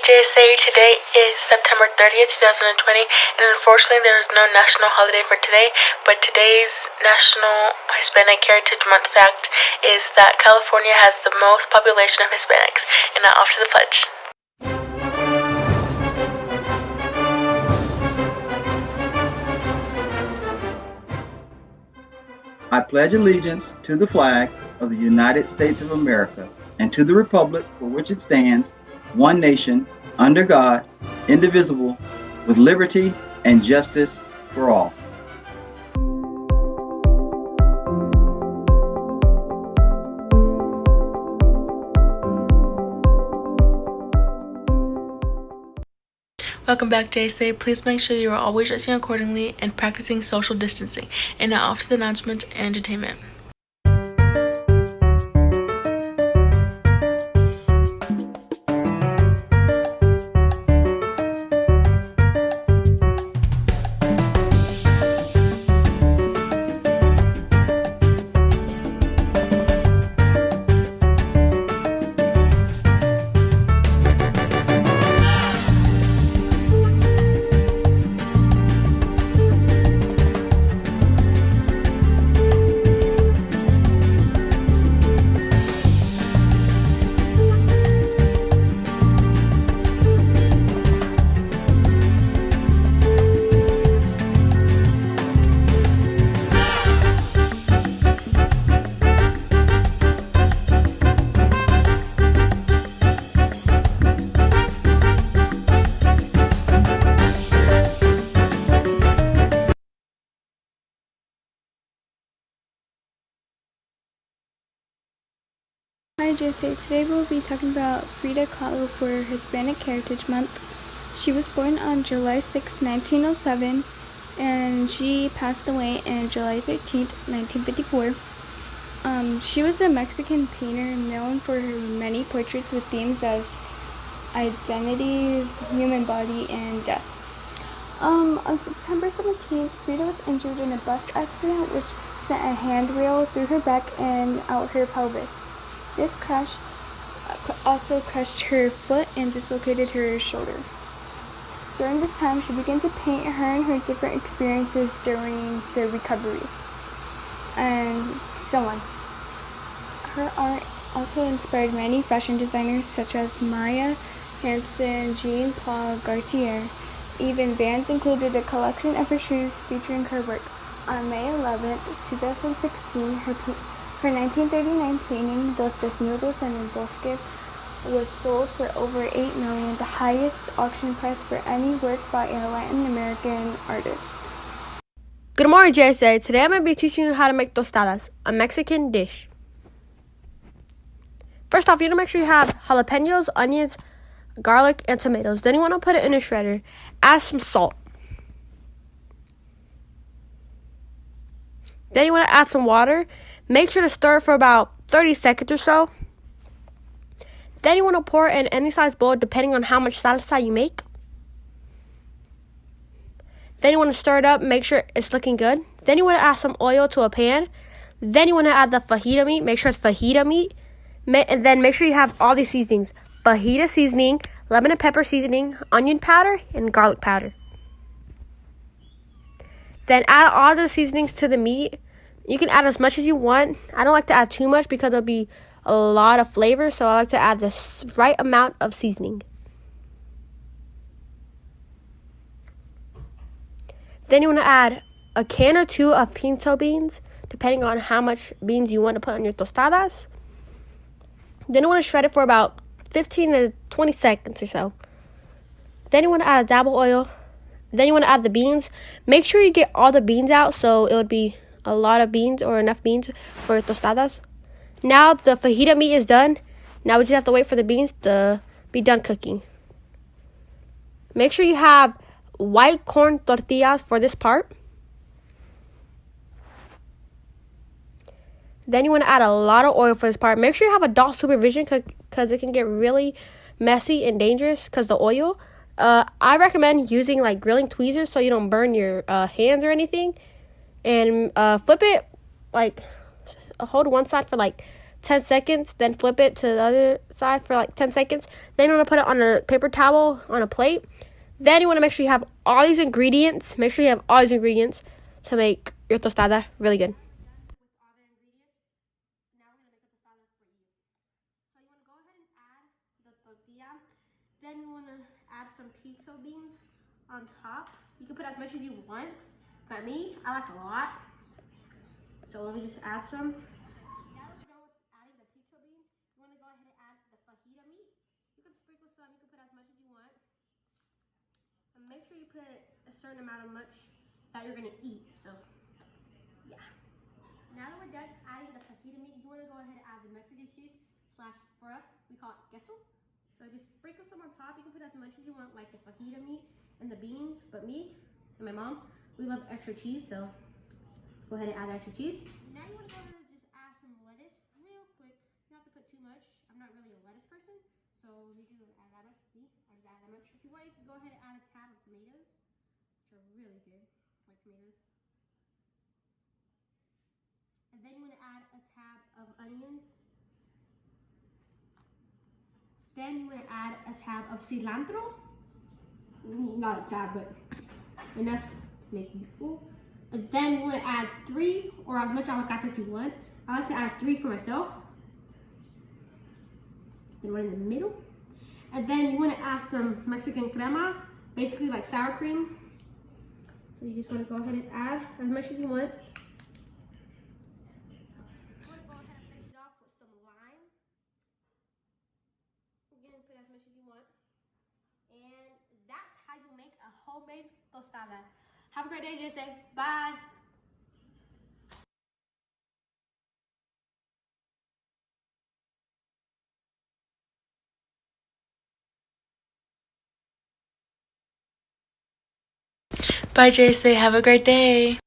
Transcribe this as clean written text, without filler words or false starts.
JSA, today is September 30th, 2020, and unfortunately there is no national holiday for today, but today's National Hispanic Heritage Month fact is that California has the most population of Hispanics. And now off to the pledge. I pledge allegiance to the flag of the United States of America and to the republic for which it stands, one nation, under God, indivisible, with liberty and justice for all. Welcome back, JSA. Please make sure you are always dressing accordingly and practicing social distancing. And now off to the announcements and entertainment. Hi JSA, today we'll be talking about Frida Kahlo for Hispanic Heritage Month. She was born on July 6, 1907, and she passed away on July 13, 1954. She was a Mexican painter known for her many portraits with themes as identity, human body, and death. On September 17th, Frida was injured in a bus accident which sent a handrail through her back and out her pelvis. This crash also crushed her foot and dislocated her shoulder. During this time, she began to paint her and her different experiences during the recovery, and so on. Her art also inspired many fashion designers such as Maya Hansen, Jean-Paul Gaultier. Even Vans included a collection of her shoes featuring her work. On May 11, 2016, her 1939 painting, Dos Desnudos en el Bosque, was sold for over $8 million, the highest auction price for any work by a Latin American artist. Good morning, JSA. Today I'm going to be teaching you how to make tostadas, a Mexican dish. First off, you want to make sure you have jalapenos, onions, garlic, and tomatoes. Then you want to put it in a shredder. Add some salt. Then you want to add some water. Make sure to stir for about 30 seconds or so. Then you want to pour it in any size bowl depending on how much salsa you make. Then you want to stir it up, make sure it's looking good. Then you want to add some oil to a pan. Then you want to add the fajita meat. Make sure it's fajita meat. And then make sure you have all these seasonings. Fajita seasoning, lemon and pepper seasoning, onion powder, and garlic powder. Then add all the seasonings to the meat. You can add as much as you want. I don't like to add too much because there'll be a lot of flavor, so I like to add the right amount of seasoning. Then you want to add a can or two of pinto beans, depending on how much beans you want to put on your tostadas. Then you want to shred it for about 15 to 20 seconds or so. Then you want to add a dab of oil. Then you want to add the beans. Make sure you get all the beans out so it would be a lot of beans or enough beans for tostadas. Now the fajita meat is done. Now we just have to wait for the beans to be done cooking. Make sure you have white corn tortillas for this part. Then you want to add a lot of oil for this part. Make sure you have adult supervision because it can get really messy and dangerous because the oil. I recommend using like grilling tweezers so you don't burn your hands or anything. And flip it, like hold one side for like 10 seconds, then flip it to the other side for like 10 seconds. Then you want to put it on a paper towel on a plate. Then you want to make sure you have all these ingredients. Make sure you have all these ingredients to make your tostada really good. Then you want to add some pinto beans on top. You can put as much as you want, but me, I like a lot. So let me just add some. Now that we're done with adding the pinto beans, you want to go ahead and add the fajita meat. You can sprinkle some, you can put as much as you want. And make sure you put a certain amount of much that you're going to eat. So, yeah. Now that we're done adding the fajita meat, you want to go ahead and add the Mexican cheese slash, for us, we call it queso. So just sprinkle some on top. You can put as much as you want, like the fajita meat and the beans. But me and my mom, we love extra cheese, so go ahead and add extra cheese. Now you want to go ahead and just add some lettuce real quick. You don't have to put too much. I'm not really a lettuce person, so you just want to add that much. Me, I just add that much. If you want, you can go ahead and add a tab of tomatoes, which are really good, like tomatoes. And then you want to add a tab of onions. Then you want to add a tab of cilantro. Not a tab, but enough to make me full. And then you want to add 3 or as much avocado as you want. I like to add 3 for myself. Then one in the middle. And then you want to add some Mexican crema, basically like sour cream. So you just want to go ahead and add as much as you want. Put as much as you want, and that's how you make a homemade tostada. Have a great day, JSA. Bye. Bye, JSA. Have a great day.